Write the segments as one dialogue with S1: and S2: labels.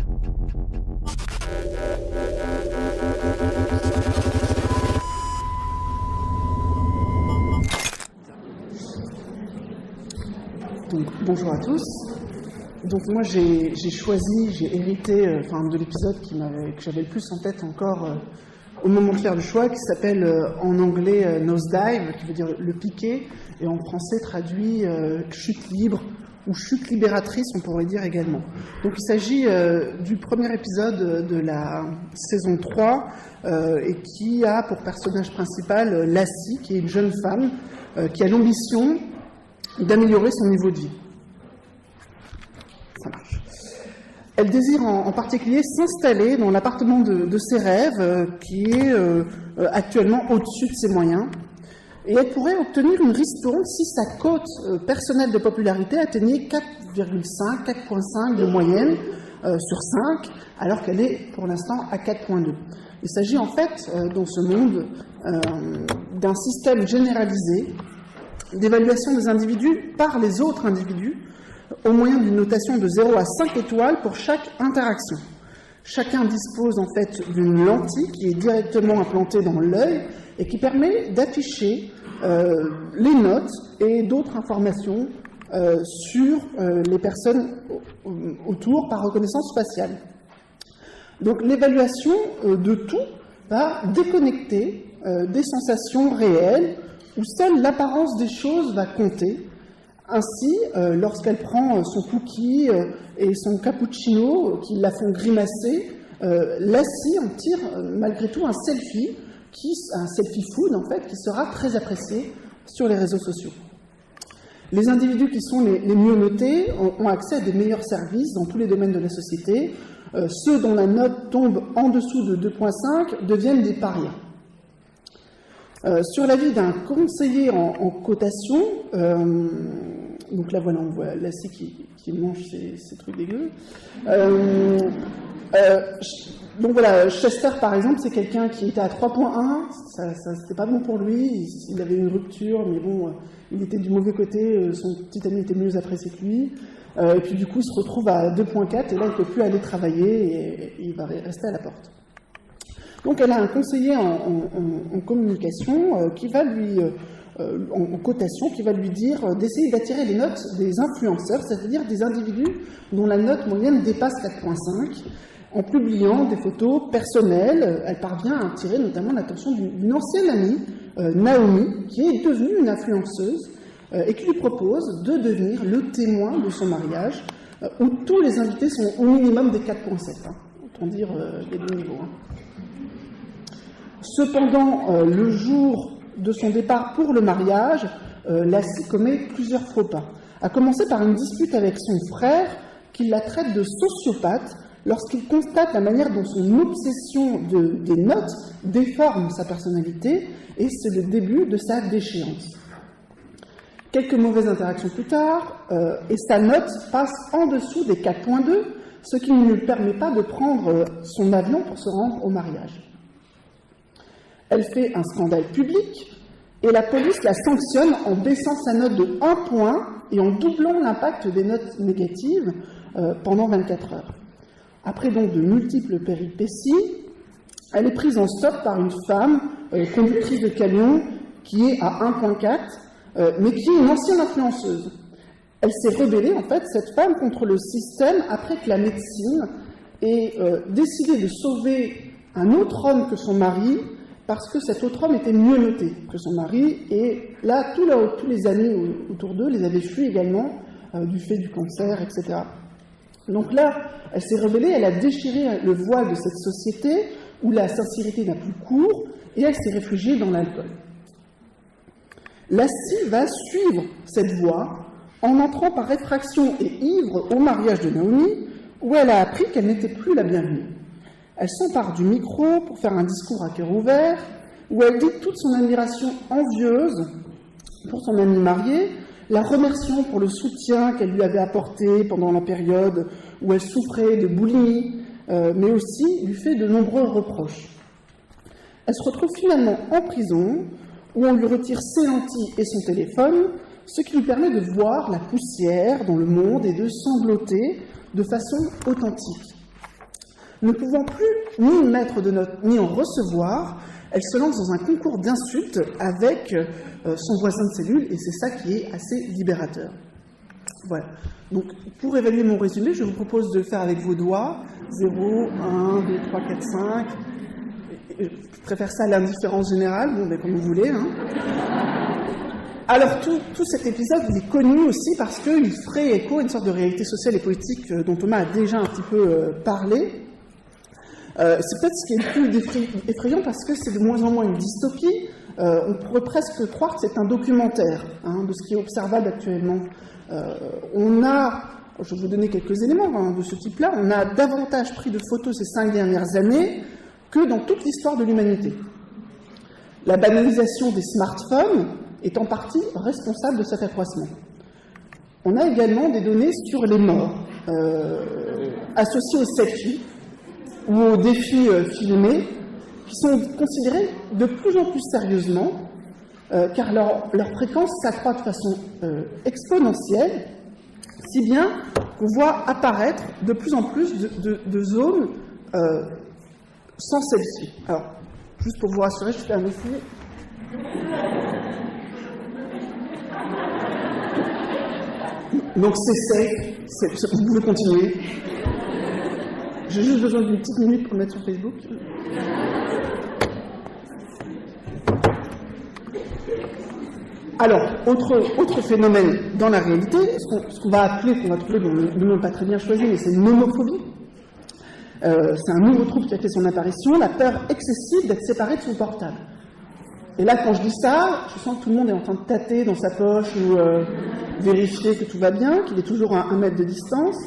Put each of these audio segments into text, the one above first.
S1: Donc, bonjour à tous. Donc moi j'ai hérité de l'épisode que j'avais le plus en tête encore au moment de faire le choix, qui s'appelle en anglais Nosedive, qui veut dire le piqué, et en français traduit chute libre ou chute libératrice, on pourrait dire également. Donc il s'agit du premier épisode de la saison 3 et qui a pour personnage principal Lassie, qui est une jeune femme qui a l'ambition d'améliorer son niveau de vie. Ça marche. Elle désire en particulier s'installer dans l'appartement de ses rêves, qui est actuellement au-dessus de ses moyens. Et elle pourrait obtenir une ristourne si sa cote personnelle de popularité atteignait 4,5, 4,5 de moyenne sur 5, alors qu'elle est pour l'instant à 4,2. Il s'agit en fait, dans ce monde, d'un système généralisé d'évaluation des individus par les autres individus, au moyen d'une notation de 0 à 5 étoiles pour chaque interaction. Chacun dispose en fait d'une lentille qui est directement implantée dans l'œil et qui permet d'afficher les notes et d'autres informations sur les personnes autour par reconnaissance faciale. Donc l'évaluation de tout va déconnecter des sensations réelles où seule l'apparence des choses va compter. Ainsi, lorsqu'elle prend son cookie et son cappuccino qui la font grimacer, Lassie en tire malgré tout un selfie food en fait, qui sera très apprécié sur les réseaux sociaux. Les individus qui sont les mieux notés ont accès à des meilleurs services dans tous les domaines de la société. Ceux dont la note tombe en dessous de 2,5 deviennent des parias. Sur l'avis d'un conseiller en cotation, donc là voilà, on voit Lassie qui mange ses trucs dégueux. Donc voilà, Chester par exemple, c'est quelqu'un qui était à 3,1, ça c'était pas bon pour lui, il avait une rupture, mais bon, il était du mauvais côté, son petit ami était mieux apprécié que lui, et puis du coup il se retrouve à 2,4 et là il ne peut plus aller travailler et il va rester à la porte. Donc elle a un conseiller en communication qui va lui, en cotation, qui va lui dire d'essayer d'attirer les notes des influenceurs, c'est-à-dire des individus dont la note moyenne dépasse 4,5. En publiant des photos personnelles, elle parvient à attirer notamment l'attention d'une ancienne amie, Naomi, qui est devenue une influenceuse et qui lui propose de devenir le témoin de son mariage, où tous les invités sont au minimum des 4,7. Autant dire les deux niveaux. Cependant, le jour de son départ pour le mariage, Lassie commet plusieurs faux pas. À commencer par une dispute avec son frère, qui la traite de sociopathe lorsqu'il constate la manière dont son obsession des notes déforme sa personnalité, et c'est le début de sa déchéance. Quelques mauvaises interactions plus tard, et sa note passe en dessous des 4,2, ce qui ne lui permet pas de prendre son avion pour se rendre au mariage. Elle fait un scandale public et la police la sanctionne en baissant sa note de 1 point et en doublant l'impact des notes négatives pendant 24 heures. Après donc de multiples péripéties, elle est prise en stop par une femme conductrice de camion qui est à 1,4, mais qui est une ancienne influenceuse. Elle s'est rebellée, en fait, cette femme, contre le système après que la médecine ait décidé de sauver un autre homme que son mari, parce que cet autre homme était mieux noté que son mari, et là, tous les amis autour d'eux les avaient fuis également, du fait du cancer, etc. Donc là, elle s'est rebellée, elle a déchiré le voile de cette société, où la sincérité n'a plus cours, et elle s'est réfugiée dans l'alcool. Lassie va suivre cette voie, en entrant par effraction et ivre au mariage de Naomi, où elle a appris qu'elle n'était plus la bienvenue. Elle s'empare du micro pour faire un discours à cœur ouvert, où elle dit toute son admiration envieuse pour son amie mariée, la remerciant pour le soutien qu'elle lui avait apporté pendant la période où elle souffrait de boulimie, mais aussi lui fait de nombreux reproches. Elle se retrouve finalement en prison, où on lui retire ses lentilles et son téléphone, ce qui lui permet de voir la poussière dans le monde et de sangloter de façon authentique. Ne pouvant plus ni mettre de notes, ni en recevoir, elle se lance dans un concours d'insultes avec son voisin de cellule, et c'est ça qui est assez libérateur. Voilà. Donc, pour évaluer mon résumé, je vous propose de le faire avec vos doigts. 0, 1, 2, 3, 4, 5. Je préfère ça à l'indifférence générale, bon, ben, comme vous voulez. Hein. Alors, tout cet épisode, il est connu aussi parce qu'il ferait écho à une sorte de réalité sociale et politique dont Thomas a déjà un petit peu parlé. C'est peut-être ce qui est le plus effrayant parce que c'est de moins en moins une dystopie. On pourrait presque croire que c'est un documentaire de ce qui est observable actuellement. Je vais vous donner quelques éléments de ce type-là, on a davantage pris de photos ces 5 dernières années que dans toute l'histoire de l'humanité. La banalisation des smartphones est en partie responsable de cet accroissement. On a également des données sur les morts, associées aux selfies ou aux défis filmés, qui sont considérés de plus en plus sérieusement, car leur fréquence s'accroît de façon exponentielle, si bien qu'on voit apparaître de plus en plus de zones sans selfie. Alors, juste pour vous rassurer, je fais un essai. Donc c'est safe, vous pouvez continuer. J'ai juste besoin d'une petite minute pour le mettre sur Facebook. Alors, autre phénomène dans la réalité, ce qu'on va appeler, qu'on va trouver, bon, le nom n'est pas très bien choisi, mais c'est l'homophobie. C'est un nouveau trouble qui a fait son apparition, la peur excessive d'être séparé de son portable. Et là, quand je dis ça, je sens que tout le monde est en train de tâter dans sa poche ou vérifier que tout va bien, qu'il est toujours à 1 mètre de distance,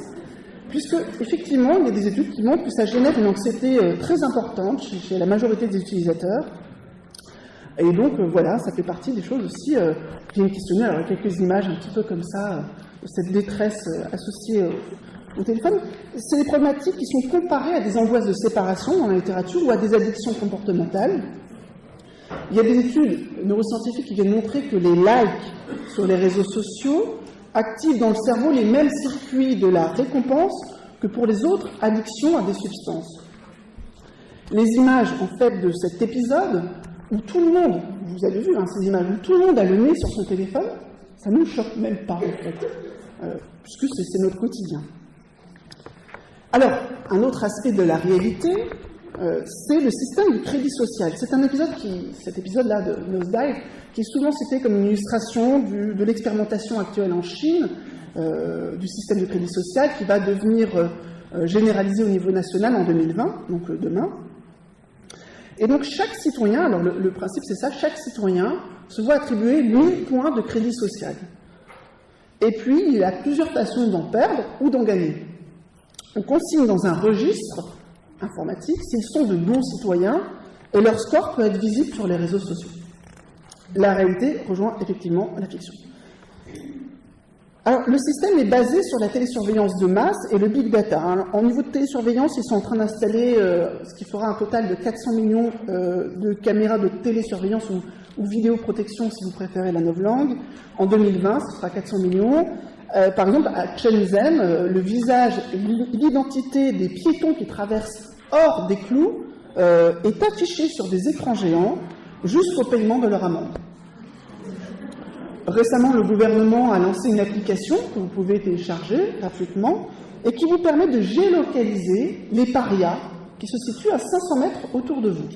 S1: puisque, effectivement, il y a des études qui montrent que ça génère une anxiété très importante chez la majorité des utilisateurs. Et donc, voilà, ça fait partie des choses aussi qui viennent questionner. Alors, il y a quelques images un petit peu comme ça, de cette détresse associée au téléphone. C'est des problématiques qui sont comparées à des angoisses de séparation dans la littérature ou à des addictions comportementales. Il y a des études neuroscientifiques qui viennent montrer que les likes sur les réseaux sociaux activent dans le cerveau les mêmes circuits de la récompense que pour les autres addictions à des substances. Les images, en fait, de cet épisode, où tout le monde, vous avez vu ces images, où tout le monde a le nez sur son téléphone, ça ne nous choque même pas, en fait, puisque c'est notre quotidien. Alors, un autre aspect de la réalité, c'est le système du crédit social. C'est cet épisode-là de Nosedive, qui est souvent cité comme une illustration de l'expérimentation actuelle en Chine, du système de crédit social, qui va devenir généralisé au niveau national en 2020, donc demain. Et donc chaque citoyen, alors le principe c'est ça, chaque citoyen se voit attribuer 1000 points de crédit social. Et puis il y a plusieurs façons d'en perdre ou d'en gagner. On consigne dans un registre informatique s'ils sont de bons citoyens et leur score peut être visible sur les réseaux sociaux. La réalité rejoint effectivement la fiction. Alors, le système est basé sur la télésurveillance de masse et le big data. En niveau de télésurveillance, ils sont en train d'installer ce qui fera un total de 400 millions de caméras de télésurveillance ou vidéoprotection, si vous préférez la novlangue. En 2020, ce sera 400 millions. Par exemple, à Shenzhen, le visage et l'identité des piétons qui traversent hors des clous est affiché sur des écrans géants jusqu'au paiement de leur amende. Récemment, le gouvernement a lancé une application que vous pouvez télécharger gratuitement et qui vous permet de géolocaliser les parias qui se situent à 500 mètres autour de vous.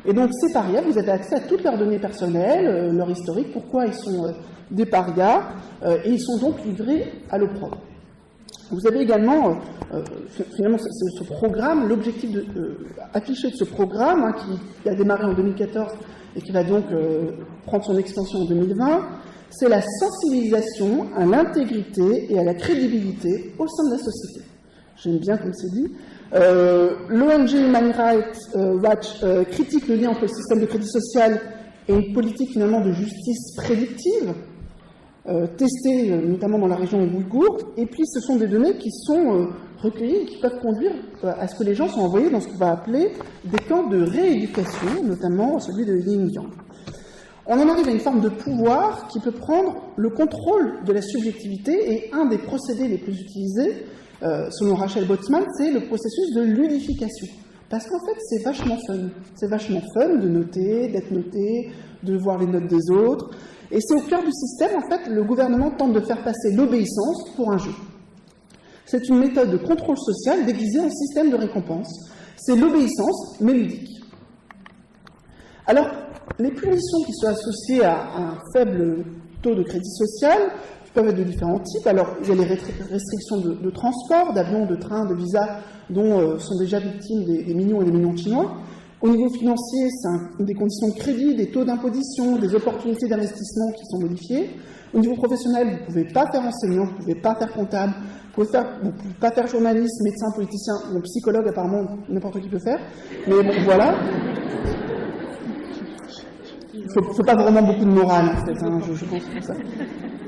S1: Et donc, ces parias, vous avez accès à toutes leurs données personnelles, leur historique, pourquoi ils sont des parias, et ils sont donc livrés à l'opprobre. Vous avez également, finalement, ce programme, l'objectif affiché de ce programme, qui a démarré en 2014 et qui va donc prendre son extension en 2020, c'est la sensibilisation à l'intégrité et à la crédibilité au sein de la société. J'aime bien comme c'est dit. L'ONG Human Rights Watch critique le lien entre le système de crédit social et une politique finalement de justice prédictive, testée notamment dans la région ouïghour. Et puis ce sont des données qui sont recueillies et qui peuvent conduire à ce que les gens soient envoyés dans ce qu'on va appeler des camps de rééducation, notamment celui de Yingyang. on en arrive à une forme de pouvoir qui peut prendre le contrôle de la subjectivité, et un des procédés les plus utilisés, selon Rachel Botsman, c'est le processus de ludification. Parce qu'en fait, c'est vachement fun. C'est vachement fun de noter, d'être noté, de voir les notes des autres. Et c'est au cœur du système, en fait, le gouvernement tente de faire passer l'obéissance pour un jeu. C'est une méthode de contrôle social déguisée en système de récompense. C'est l'obéissance, mais ludique. Alors, les punitions qui sont associées à un faible taux de crédit social peuvent être de différents types. Alors, il y a les restrictions de transport, d'avions, de trains, de visas, dont sont déjà victimes des millions et des millions de Chinois. Au niveau financier, c'est des conditions de crédit, des taux d'imposition, des opportunités d'investissement qui sont modifiées. Au niveau professionnel, vous ne pouvez pas faire enseignant, vous ne pouvez pas faire comptable, vous ne pouvez pas faire journaliste, médecin, politicien, ou psychologue, apparemment, n'importe qui peut faire. Mais bon, voilà. Il ne faut pas vraiment beaucoup de morale, en fait, hein, je pense que ça.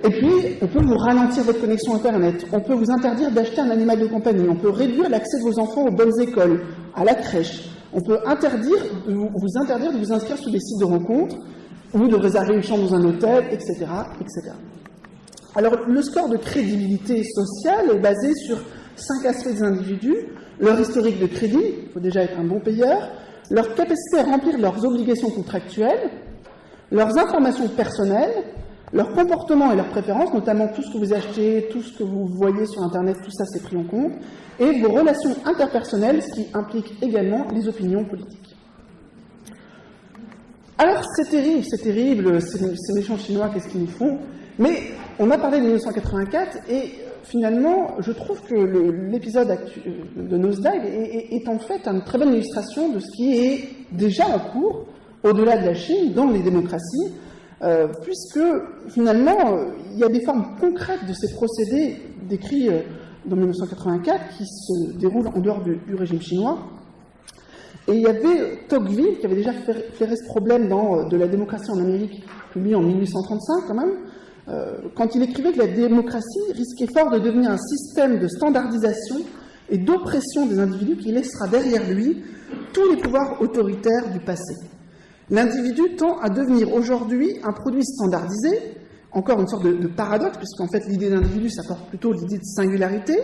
S1: Et puis, on peut vous ralentir votre connexion Internet, on peut vous interdire d'acheter un animal de compagnie, on peut réduire l'accès de vos enfants aux bonnes écoles, à la crèche, on peut vous interdire de vous inscrire sur des sites de rencontres, ou de réserver une chambre dans un hôtel, etc., etc. Alors, le score de crédibilité sociale est basé sur 5 aspects des individus: leur historique de crédit, il faut déjà être un bon payeur, leur capacité à remplir leurs obligations contractuelles, leurs informations personnelles, leur comportement et leurs préférences, notamment tout ce que vous achetez, tout ce que vous voyez sur Internet, tout ça c'est pris en compte, et vos relations interpersonnelles, ce qui implique également les opinions politiques. Alors c'est terrible, ces méchants Chinois, qu'est-ce qu'ils nous font? Mais on a parlé de 1984, et finalement, je trouve que l'épisode de Nosedive est en fait une très bonne illustration de ce qui est déjà en cours, au-delà de la Chine, dans les démocraties, puisque finalement, il y a des formes concrètes de ces procédés décrits dans 1984 qui se déroulent en dehors du régime chinois. Et il y avait Tocqueville qui avait déjà flairé ce problème dans De la démocratie en Amérique, publié en 1835 quand même, quand il écrivait que la démocratie risquait fort de devenir un système de standardisation et d'oppression des individus qui laissera derrière lui tous les pouvoirs autoritaires du passé. L'individu tend à devenir aujourd'hui un produit standardisé, encore une sorte de paradoxe, puisqu'en fait l'idée d'individu, ça porte plutôt l'idée de singularité,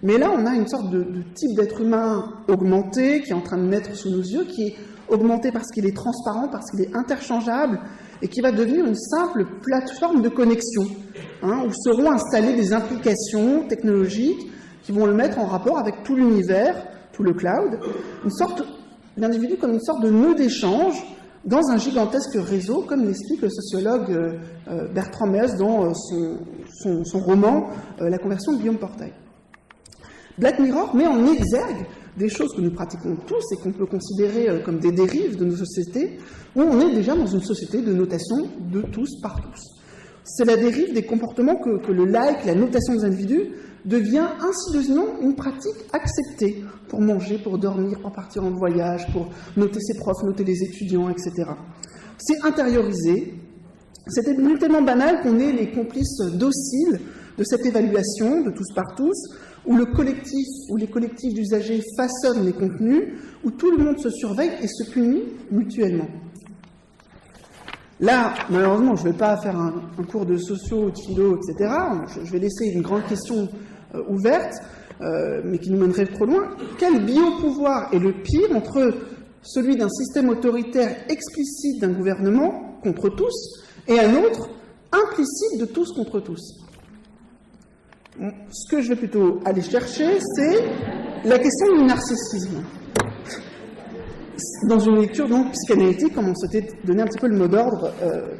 S1: mais là on a une sorte de type d'être humain augmenté, qui est en train de naître sous nos yeux, qui est augmenté parce qu'il est transparent, parce qu'il est interchangeable, et qui va devenir une simple plateforme de connexion, où seront installées des implications technologiques qui vont le mettre en rapport avec tout l'univers, tout le cloud, l'individu comme une sorte de nœud d'échange, dans un gigantesque réseau, comme l'explique le sociologue Bertrand Meus dans son roman La conversion de Guillaume Portail. Black Mirror met en exergue des choses que nous pratiquons tous et qu'on peut considérer comme des dérives de nos sociétés, où on est déjà dans une société de notation de tous par tous. C'est la dérive des comportements que le like, la notation des individus, devient insidieusement une pratique acceptée pour manger, pour dormir, pour partir en voyage, pour noter ses profs, noter les étudiants, etc. C'est intériorisé. C'est tellement banal qu'on est les complices dociles de cette évaluation de tous par tous, où le collectif ou les collectifs d'usagers façonnent les contenus, où tout le monde se surveille et se punit mutuellement. Là, malheureusement, je ne vais pas faire un cours de socio, de philo, etc. Je vais laisser une grande question ouverte, mais qui nous mènerait trop loin. Quel biopouvoir est le pire entre celui d'un système autoritaire explicite d'un gouvernement contre tous et un autre implicite de tous contre tous? Ce que je vais plutôt aller chercher, c'est la question du narcissisme. Dans une lecture donc psychanalytique, comme on s'était donné un petit peu le mot d'ordre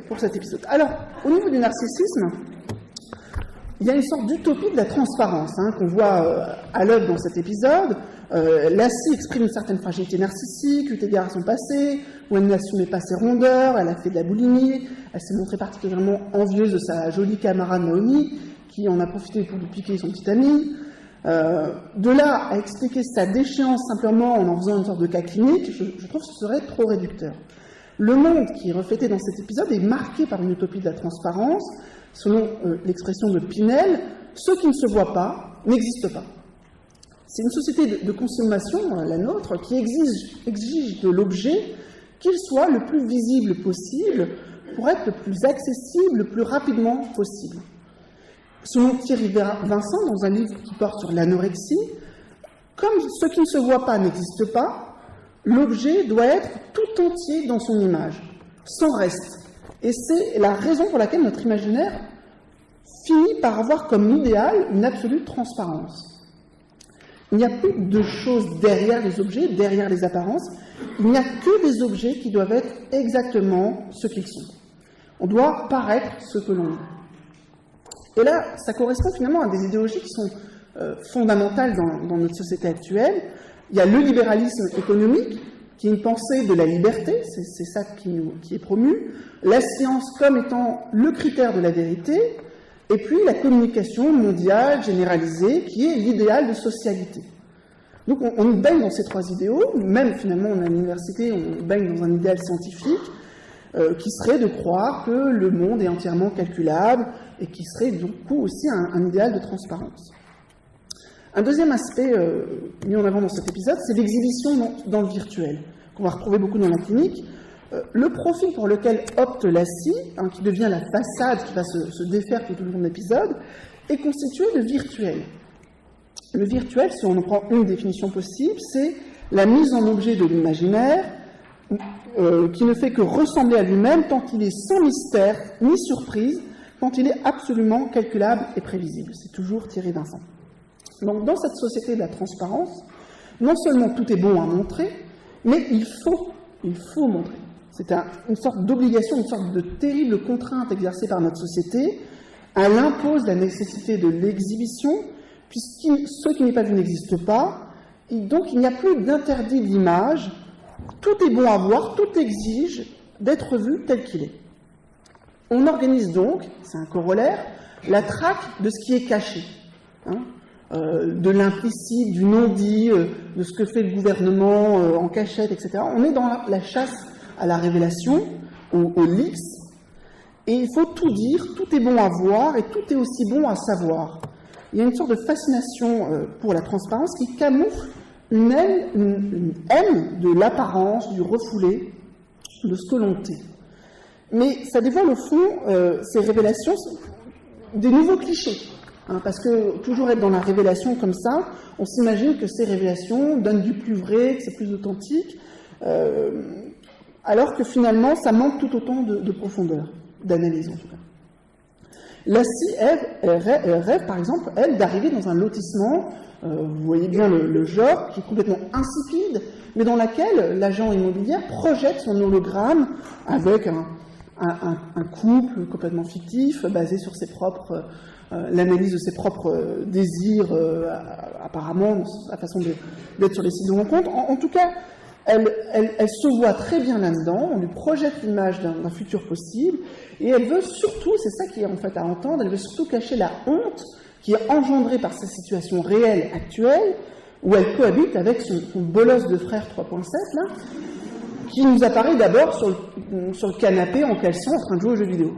S1: pour cet épisode. Alors, au niveau du narcissisme, il y a une sorte d'utopie de la transparence qu'on voit à l'œuvre dans cet épisode. Lassie exprime une certaine fragilité narcissique, eu égard à son passé, où elle n'assumait pas ses rondeurs, elle a fait de la boulimie, elle s'est montrée particulièrement envieuse de sa jolie camarade Naomi, qui en a profité pour lui piquer son petit ami. De là à expliquer sa déchéance simplement en faisant une sorte de cas clinique, je trouve que ce serait trop réducteur. Le monde qui est reflété dans cet épisode est marqué par une utopie de la transparence. Selon l'expression de Pinel, ce qui ne se voit pas n'existe pas. C'est une société de consommation, la nôtre, qui exige de l'objet qu'il soit le plus visible possible, pour être le plus accessible, le plus rapidement possible. Selon Thierry Vincent, dans un livre qui porte sur l'anorexie, comme ce qui ne se voit pas n'existe pas, l'objet doit être tout entier dans son image, sans reste. Et c'est la raison pour laquelle notre imaginaire finit par avoir comme idéal une absolue transparence. Il n'y a plus de choses derrière les objets, derrière les apparences. Il n'y a que des objets qui doivent être exactement ce qu'ils sont. On doit paraître ce que l'on est. Et là, ça correspond finalement à des idéologies qui sont fondamentales dans notre société actuelle. Il y a le libéralisme économique, qui est une pensée de la liberté, c'est ça qui est promu. La science comme étant le critère de la vérité. Et puis la communication mondiale, généralisée, qui est l'idéal de socialité. Donc on baigne dans ces trois idéaux, même finalement à l'université, on baigne dans un idéal scientifique, qui serait de croire que le monde est entièrement calculable, et qui serait du coup aussi un idéal de transparence. Un deuxième aspect mis en avant dans cet épisode, c'est l'exhibition dans le virtuel, qu'on va retrouver beaucoup dans la clinique. Le profil pour lequel opte la scie, qui devient la façade qui va se défaire tout au long de l'épisode, est constitué de virtuel. Le virtuel, si on en prend une définition possible, c'est la mise en objet de l'imaginaire qui ne fait que ressembler à lui-même tant qu'il est sans mystère ni surprise, tant il est absolument calculable et prévisible. C'est toujours Thierry Vincent. Donc dans cette société de la transparence, non seulement tout est bon à montrer, mais il faut montrer. C'est une sorte d'obligation, une sorte de terrible contrainte exercée par notre société. Elle impose la nécessité de l'exhibition, puisque ce qui n'est pas vu n'existe pas. Et donc il n'y a plus d'interdit d'image. Tout est bon à voir, tout exige d'être vu tel qu'il est. On organise donc, c'est un corollaire, la traque de ce qui est caché. De l'implicite, du non-dit, de ce que fait le gouvernement en cachette, etc. On est dans la chasse à la révélation, au leaks, et il faut tout dire, tout est bon à voir, et tout est aussi bon à savoir. Il y a une sorte de fascination pour la transparence qui camoufle une haine de l'apparence, du refoulé, de ce que l'on tait. Mais ça dévoile au fond, ces révélations, des nouveaux clichés. Parce que toujours être dans la révélation comme ça, on s'imagine que ces révélations donnent du plus vrai, que c'est plus authentique, alors que finalement, ça manque tout autant de profondeur, d'analyse en tout cas. Lassie, elle rêve, par exemple, elle, d'arriver dans un lotissement, vous voyez bien le genre, qui est complètement insipide, mais dans laquelle l'agent immobilier projette son hologramme avec un couple complètement fictif, basé sur ses propres... l'analyse de ses propres désirs, apparemment, la façon d'être sur les sites de rencontre. En tout cas, elle se voit très bien là-dedans, on lui projette l'image d'un futur possible, et elle veut surtout, c'est ça qui est en fait à entendre, elle veut surtout cacher la honte qui est engendrée par sa situation réelle actuelle, où elle cohabite avec son bolos de frère 3.7, là, qui nous apparaît d'abord sur le canapé en caleçon en train de jouer aux jeux vidéo.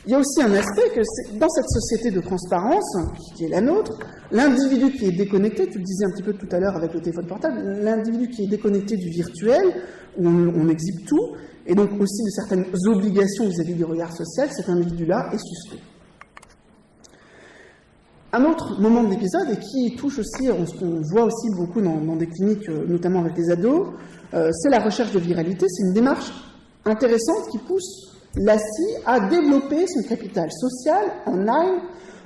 S1: Il y a aussi un aspect que dans cette société de transparence, qui est la nôtre, l'individu qui est déconnecté, tu le disais un petit peu tout à l'heure avec le téléphone portable, l'individu qui est déconnecté du virtuel, où on exhibe tout, et donc aussi de certaines obligations vis-à-vis du regard social, cet individu-là est suspect. Un autre moment de l'épisode, et qui touche aussi, ce qu'on voit aussi beaucoup dans des cliniques, notamment avec les ados, c'est la recherche de viralité. C'est une démarche intéressante qui pousse Lassie a développé son capital social online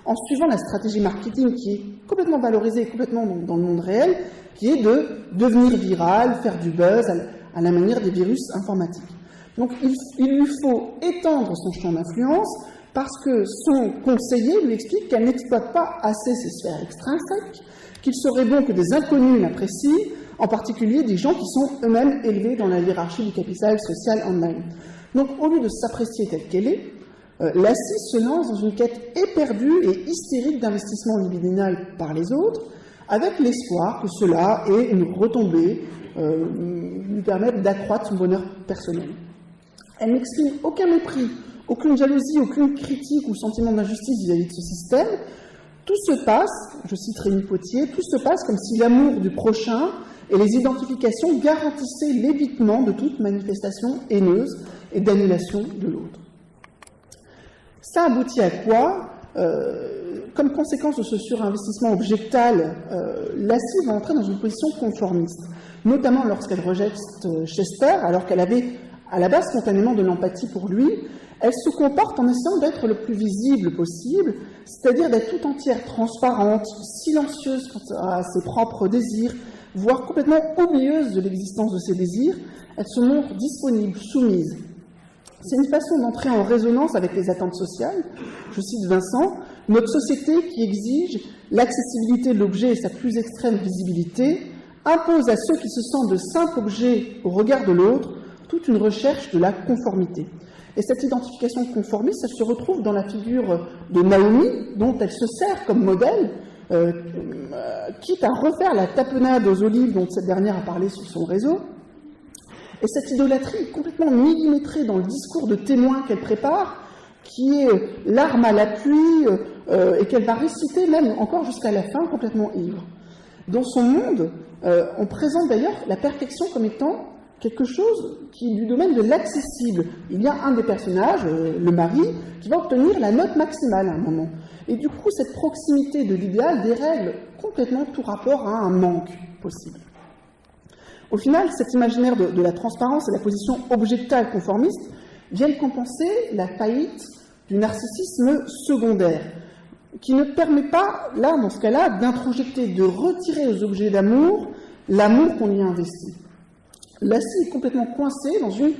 S1: en suivant la stratégie marketing qui est complètement valorisée, complètement dans le monde réel, qui est de devenir viral, faire du buzz à la manière des virus informatiques. Donc il lui faut étendre son champ d'influence parce que son conseiller lui explique qu'elle n'exploite pas assez ses sphères extrinsèques, qu'il serait bon que des inconnus l'apprécient, en particulier des gens qui sont eux-mêmes élevés dans la hiérarchie du capital social online. Donc, au lieu de s'apprécier telle qu'elle est, Lassie se lance dans une quête éperdue et hystérique d'investissement libidinal par les autres, avec l'espoir que cela ait une retombée, lui permette d'accroître son bonheur personnel. Elle n'exprime aucun mépris, aucune jalousie, aucune critique ou sentiment d'injustice vis-à-vis de ce système. Tout se passe, je cite Rémi Potier, tout se passe comme si l'amour du prochain et les identifications garantissaient l'évitement de toute manifestation haineuse et d'annulation de l'autre. Ça aboutit à quoi? Comme conséquence de ce surinvestissement objectal, Lassie va entrer dans une position conformiste, notamment lorsqu'elle rejette Chester, alors qu'elle avait à la base spontanément de l'empathie pour lui. Elle se comporte en essayant d'être le plus visible possible, c'est-à-dire d'être tout entière transparente, silencieuse quant à ses propres désirs, voire complètement oublieuse de l'existence de ses désirs. Elle se montre disponible, soumise. C'est une façon d'entrer en résonance avec les attentes sociales. Je cite Vincent, « Notre société qui exige l'accessibilité de l'objet et sa plus extrême visibilité impose à ceux qui se sentent de simples objets au regard de l'autre toute une recherche de la conformité. » Et cette identification conformiste, elle se retrouve dans la figure de Naomi, dont elle se sert comme modèle, quitte à refaire la tapenade aux olives dont cette dernière a parlé sur son réseau. Et cette idolâtrie est complètement millimétrée dans le discours de témoin qu'elle prépare, qui est l'arme à l'appui et qu'elle va réciter même encore jusqu'à la fin, complètement ivre. Dans son monde, on présente d'ailleurs la perfection comme étant quelque chose qui est du domaine de l'accessible. Il y a un des personnages, le mari, qui va obtenir la note maximale à un moment. Et du coup, cette proximité de l'idéal dérègle complètement tout rapport à un manque possible. Au final, cet imaginaire de la transparence et la position objectale conformiste viennent compenser la faillite du narcissisme secondaire, qui ne permet pas, là, dans ce cas-là, d'introjecter, de retirer aux objets d'amour l'amour qu'on y a investi. Lassie est complètement coincée dans une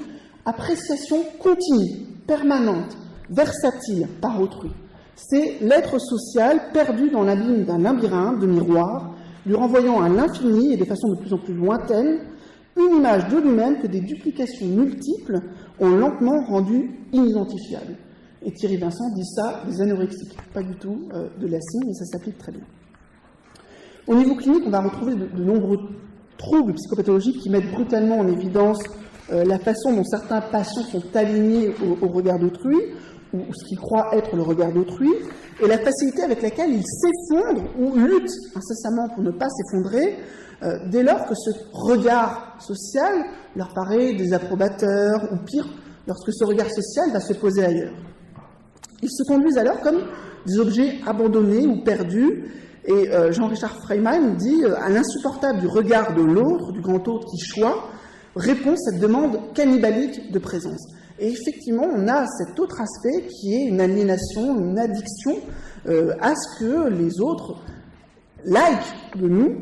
S1: appréciation continue, permanente, versatile par autrui. C'est l'être social perdu dans l'abîme d'un labyrinthe de miroirs, lui renvoyant à l'infini et de façon de plus en plus lointaine une image de lui-même que des duplications multiples ont lentement rendu inidentifiable. Et Thierry Vincent dit ça des anorexiques, pas du tout de Lassie, mais ça s'applique très bien. Au niveau clinique, on va retrouver de nombreux troubles psychopathologiques qui mettent brutalement en évidence la façon dont certains patients sont alignés au regard d'autrui, ou ce qu'ils croient être le regard d'autrui, et la facilité avec laquelle ils s'effondrent ou luttent incessamment pour ne pas s'effondrer, dès lors que ce regard social leur paraît désapprobateur, ou pire, lorsque ce regard social va se poser ailleurs. Ils se conduisent alors comme des objets abandonnés ou perdus, et Jean-Richard Freyman dit à l'insupportable du regard de l'autre, du grand autre qui choit, répond cette demande cannibalique de présence. Et effectivement, on a cet autre aspect qui est une aliénation, une addiction à ce que les autres like de nous,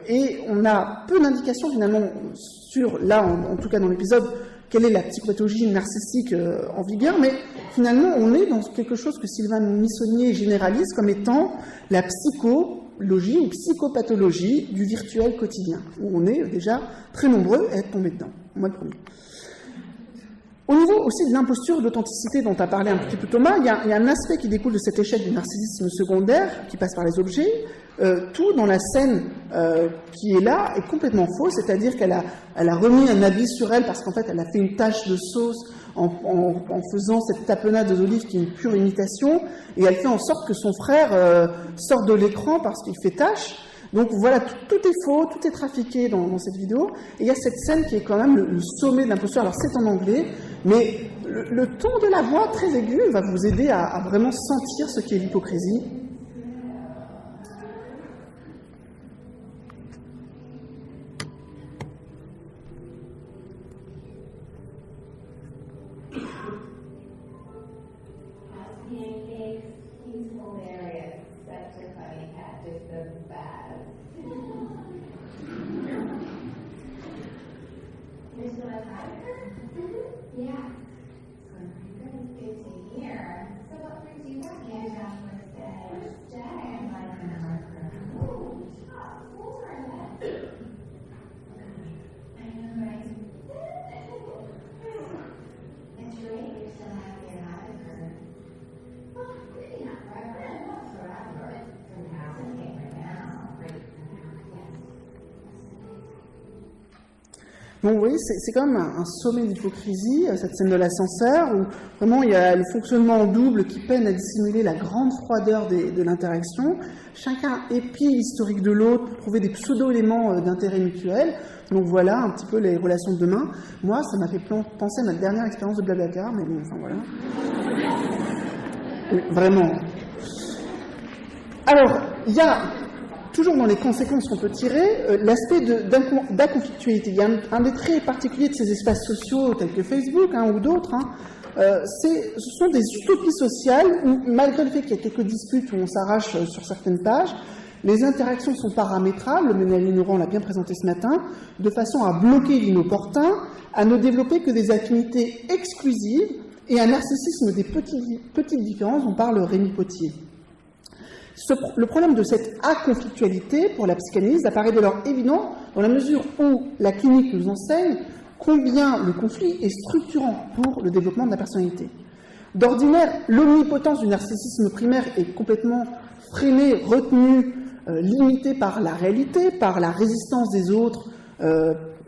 S1: et on a peu d'indications finalement sur, là en tout cas dans l'épisode, quelle est la psychopathologie narcissique en vigueur, mais finalement on est dans quelque chose que Sylvain Missonnier généralise comme étant la psychologie ou psychopathologie du virtuel quotidien, où on est déjà très nombreux à être tombés dedans, moi le premier. Au niveau aussi de l'imposture d'authenticité dont a parlé un petit peu Thomas, il y a un aspect qui découle de cet échec du narcissisme secondaire, qui passe par les objets. Tout dans la scène qui est là est complètement faux, c'est-à-dire qu'elle a remis un habit sur elle parce qu'en fait elle a fait une tache de sauce en faisant cette tapenade aux olives qui est une pure imitation, et elle fait en sorte que son frère sorte de l'écran parce qu'il fait tache. Donc voilà, tout est faux, tout est trafiqué dans cette vidéo. Et il y a cette scène qui est quand même le sommet de l'imposture. Alors c'est en anglais, mais le ton de la voix très aigu va vous aider à vraiment sentir ce qu'est l'hypocrisie. Donc vous voyez, c'est quand même un sommet d'hypocrisie, cette scène de l'ascenseur, où vraiment il y a le fonctionnement en double qui peine à dissimuler la grande froideur de l'interaction. Chacun épie l'historique de l'autre pour trouver des pseudo-éléments d'intérêt mutuel. Donc voilà un petit peu les relations de demain. Moi, ça m'a fait penser à ma dernière expérience de Blablacar, mais bon, enfin voilà. Oui, vraiment. Alors, il y a, toujours dans les conséquences qu'on peut tirer, l'aspect d'inconflictualité. Il y a un des traits particuliers de ces espaces sociaux, tels que Facebook ou d'autres, ce sont des utopies sociales où, malgré le fait qu'il y a quelques disputes où on s'arrache sur certaines pages, les interactions sont paramétrables, Mélanie Laurent l'a bien présenté ce matin, de façon à bloquer l'inopportun, à ne développer que des affinités exclusives et un narcissisme des petites différences dont parle Rémi Potier. Le problème de cette aconflictualité pour la psychanalyse apparaît dès lors évident dans la mesure où la clinique nous enseigne combien le conflit est structurant pour le développement de la personnalité. D'ordinaire, l'omnipotence du narcissisme primaire est complètement freinée, retenue, limitée par la réalité, par la résistance des autres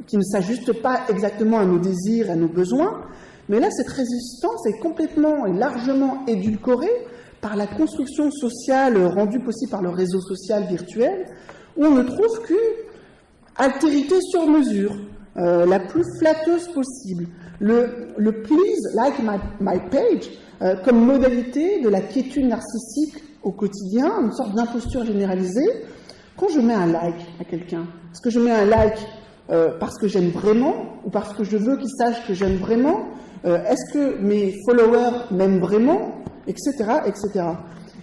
S1: qui ne s'ajustent pas exactement à nos désirs, à nos besoins. Mais là, cette résistance est complètement et largement édulcorée par la construction sociale rendue possible par le réseau social virtuel, où on ne trouve qu'une altérité sur mesure, la plus flatteuse possible. Le please like my page comme modalité de la quiétude narcissique au quotidien, une sorte d'imposture généralisée. Quand je mets un like à quelqu'un, est-ce que je mets un like parce que j'aime vraiment ou parce que je veux qu'il sache que j'aime vraiment? Est-ce que mes followers m'aiment vraiment, etc., etc.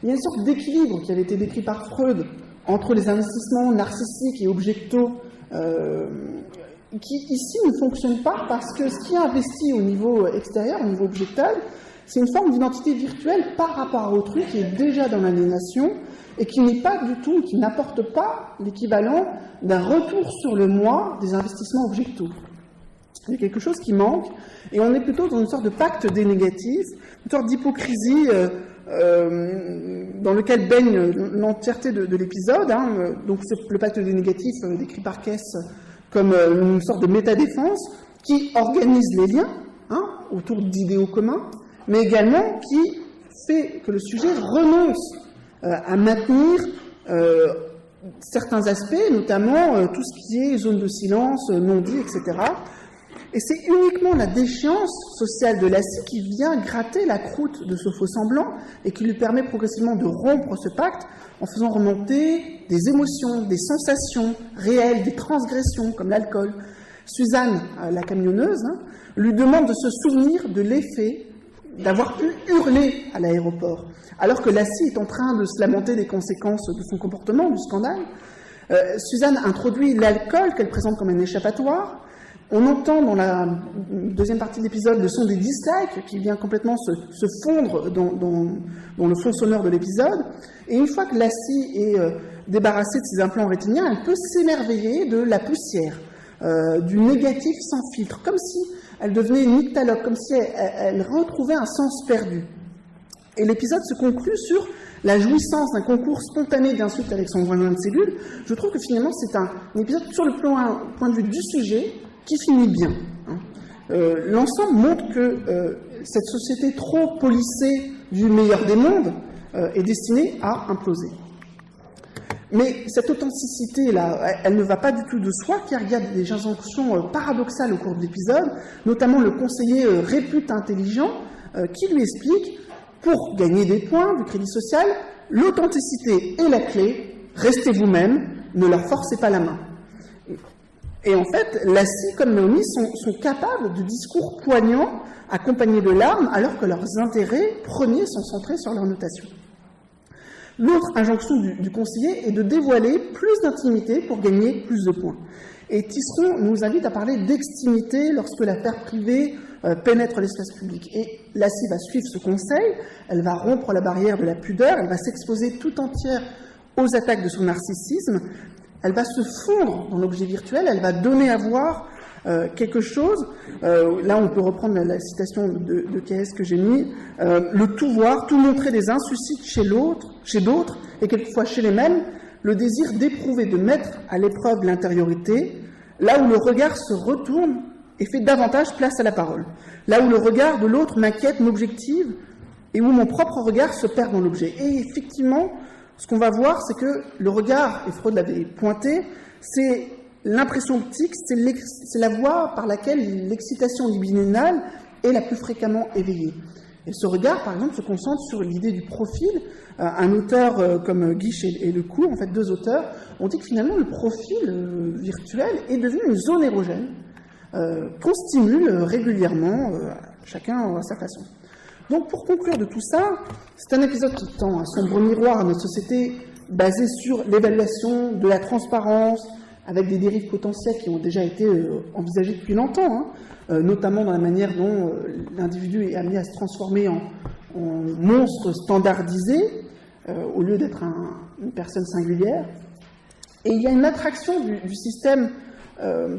S1: Il y a une sorte d'équilibre qui avait été décrit par Freud entre les investissements narcissiques et objectaux qui, ici, ne fonctionnent pas parce que ce qui est investi au niveau extérieur, au niveau objectal, c'est une forme d'identité virtuelle par rapport à autrui qui est déjà dans l'aliénation et qui n'est pas du tout, qui n'apporte pas l'équivalent d'un retour sur le moi des investissements objectaux. Il y a quelque chose qui manque, et on est plutôt dans une sorte de pacte des négatifs, une sorte d'hypocrisie dans lequel baigne l'entièreté de l'épisode. Donc c'est le pacte des négatifs décrit par Kess comme une sorte de métadéfense qui organise les liens autour d'idéaux communs, mais également qui fait que le sujet renonce à maintenir certains aspects, notamment tout ce qui est zone de silence, non-dit, etc. Et c'est uniquement la déchéance sociale de Lassie qui vient gratter la croûte de ce faux-semblant et qui lui permet progressivement de rompre ce pacte en faisant remonter des émotions, des sensations réelles, des transgressions comme l'alcool. Suzanne, la camionneuse, lui demande de se souvenir de l'effet d'avoir pu hurler à l'aéroport, alors que Lassie est en train de se lamenter des conséquences de son comportement, du scandale. Suzanne introduit l'alcool qu'elle présente comme un échappatoire. On entend dans la deuxième partie de l'épisode le son des dislikes qui vient complètement se fondre dans le fond sonore de l'épisode. Et une fois que Lassie est débarrassée de ses implants rétiniens, elle peut s'émerveiller de la poussière, du négatif sans filtre, comme si elle devenait une nyctalogue, comme si elle retrouvait un sens perdu. Et l'épisode se conclut sur la jouissance d'un concours spontané d'insultes avec son voisin de cellule. Je trouve que finalement c'est un épisode sur le point de vue du sujet qui finit bien. L'ensemble montre que cette société trop policée du meilleur des mondes est destinée à imploser. Mais cette authenticité-là, elle ne va pas du tout de soi, car il y a des injonctions paradoxales au cours de l'épisode, notamment le conseiller répute intelligent, qui lui explique, pour gagner des points du crédit social, l'authenticité est la clé, restez vous-même, ne leur forcez pas la main. Et en fait, Lassie comme Naomi sont capables de discours poignants, accompagnés de larmes, alors que leurs intérêts premiers sont centrés sur leur notation. L'autre injonction du conseiller est de dévoiler plus d'intimité pour gagner plus de points. Et Tisseron nous invite à parler d'extimité lorsque l'affaire privée pénètre l'espace public. Et Lassie va suivre ce conseil, elle va rompre la barrière de la pudeur, elle va s'exposer tout entière aux attaques de son narcissisme, elle va se fondre dans l'objet virtuel, elle va donner à voir quelque chose. Là, on peut reprendre la citation de K.S. que j'ai mis. Le tout voir, tout montrer des uns suscite chez d'autres, et quelquefois chez les mêmes, le désir d'éprouver, de mettre à l'épreuve l'intériorité, là où le regard se retourne et fait davantage place à la parole, là où le regard de l'autre m'inquiète, m'objective, et où mon propre regard se perd dans l'objet. Et effectivement, ce qu'on va voir, c'est que le regard, et Freud l'avait pointé, c'est l'impression optique, c'est la voie par laquelle l'excitation libidinale est la plus fréquemment éveillée. Et ce regard, par exemple, se concentre sur l'idée du profil. Un auteur comme Guiche et Lecourt, en fait deux auteurs, ont dit que finalement le profil virtuel est devenu une zone érogène qu'on stimule régulièrement, chacun à sa façon. Donc pour conclure de tout ça, c'est un épisode qui tend à sombre miroir à notre société basé sur l'évaluation de la transparence, avec des dérives potentielles qui ont déjà été envisagées depuis longtemps, notamment dans la manière dont l'individu est amené à se transformer en monstre standardisé, au lieu d'être une personne singulière. Et il y a une attraction du système,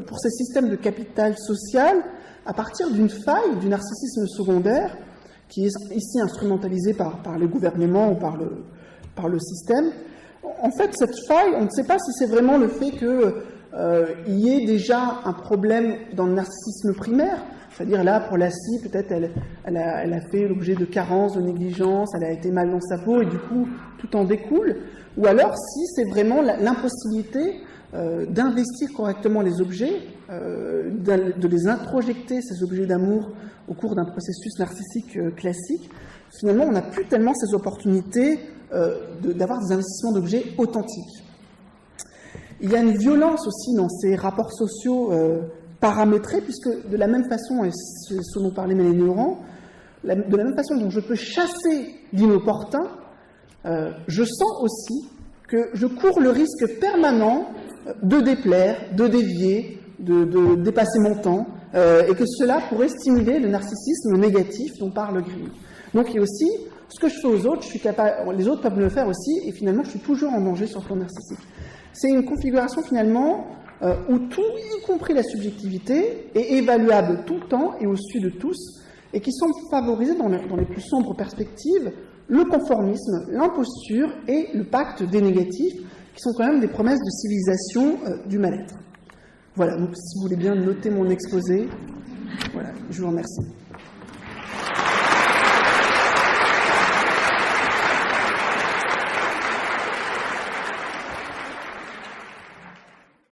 S1: pour ces systèmes de capital social, à partir d'une faille du narcissisme secondaire, qui est ici instrumentalisé par le gouvernement ou par le système. En fait, cette faille, on ne sait pas si c'est vraiment le fait qu'il y ait déjà un problème dans le narcissisme primaire, c'est-à-dire là, pour la scie, peut-être elle a fait l'objet de carences, de négligence, elle a été mal dans sa peau et du coup, tout en découle, ou alors si c'est vraiment l'impossibilité d'investir correctement les objets, de les introjecter, ces objets d'amour, au cours d'un processus narcissique classique. Finalement, on n'a plus tellement ces opportunités d'avoir des investissements d'objets authentiques. Il y a une violence aussi dans ces rapports sociaux paramétrés, puisque de la même façon, et c'est ce dont parlait Mélanie Laurent, de la même façon dont je peux chasser l'inopportun, je sens aussi que je cours le risque permanent de déplaire, de dévier, de dépasser mon temps, et que cela pourrait stimuler le narcissisme négatif dont parle Grimm. Donc il y a aussi ce que je fais aux autres, les autres peuvent le faire aussi, et finalement je suis toujours en danger sur le plan narcissique. C'est une configuration finalement où tout, y compris la subjectivité, est évaluable tout le temps et au-dessus de tous, et qui semble favoriser dans les plus sombres perspectives le conformisme, l'imposture et le pacte des négatifs, qui sont quand même des promesses de civilisation du mal-être. Voilà, donc si vous voulez bien noter mon exposé, voilà, je vous remercie.